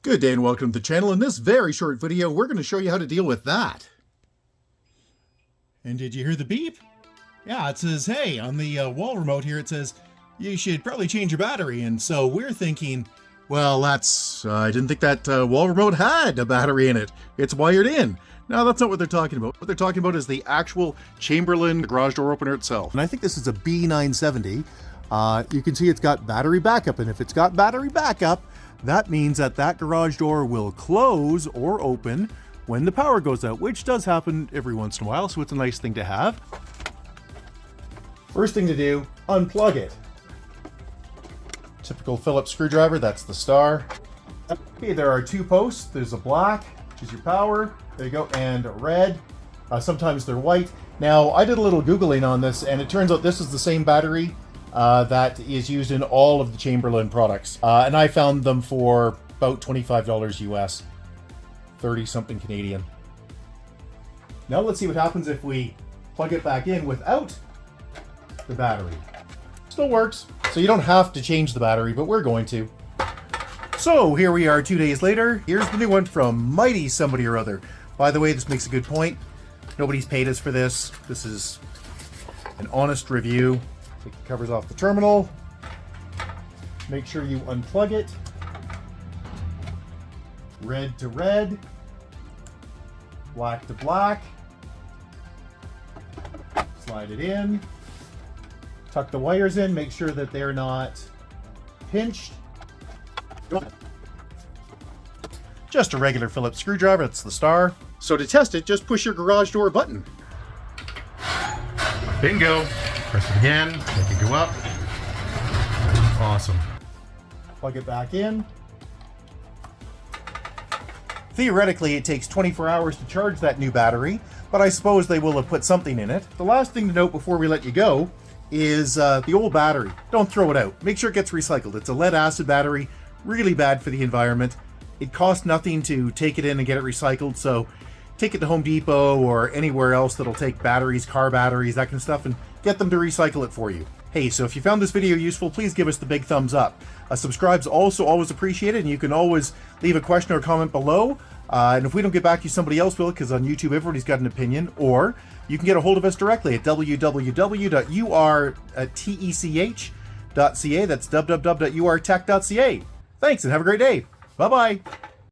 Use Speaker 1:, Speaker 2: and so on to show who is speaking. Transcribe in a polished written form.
Speaker 1: Good day and welcome to the channel. In this very short video, we're going to show you how to deal with that.
Speaker 2: And did you hear the beep? Yeah, it says, hey, on the wall remote here, it says, you should probably change your battery. And so we're thinking,
Speaker 1: Well, I didn't think that wall remote had a battery in it. It's wired in. No, that's not what they're talking about. What they're talking about is the actual Chamberlain garage door opener itself.
Speaker 3: And I think this is a B970. You can see it's got battery backup, and if it's got battery backup, that means that garage door will close or open when the power goes out, which does happen every once in a while, so it's a nice thing to have.
Speaker 1: First thing to do, unplug it. Typical Phillips screwdriver, that's the star. Okay, there are two posts. There's a black, which is your power. There you go, and red. Sometimes they're white. Now, I did a little Googling on this, and it turns out this is the same battery that is used in all of the Chamberlain products. And I found them for about $25 US, 30 something Canadian. Now let's see what happens if we plug it back in without the battery. Still works, so you don't have to change the battery, but we're going to. So here we are 2 days later. Here's the new one from Mighty somebody or other. By the way, this makes a good point. Nobody's paid us for this. This is an honest review. Take the covers off the terminal. Make sure you unplug it. Red to red. Black to black. Slide it in. Tuck the wires in. Make sure that they're not pinched. Just a regular Phillips screwdriver. That's the star. So to test it, just push your garage door button. Bingo. Press it again, make it go up. Awesome. Plug it back in. Theoretically, it takes 24 hours to charge that new battery, but I suppose they will have put something in it. The last thing to note before we let you go is the old battery. Don't throw it out. Make sure it gets recycled. It's a lead acid battery, really bad for the environment. It costs nothing to take it in and get it recycled, so take it to Home Depot or anywhere else that'll take batteries, car batteries, that kind of stuff, and get them to recycle it for you. Hey, so if you found this video useful, please give us the big thumbs up. Subscribe's also always appreciated, and you can always leave a question or comment below. And if we don't get back to you, somebody else will, because on YouTube, everybody's got an opinion. Or you can get a hold of us directly at www.urtech.ca. That's www.urtech.ca. Thanks, and have a great day. Bye-bye.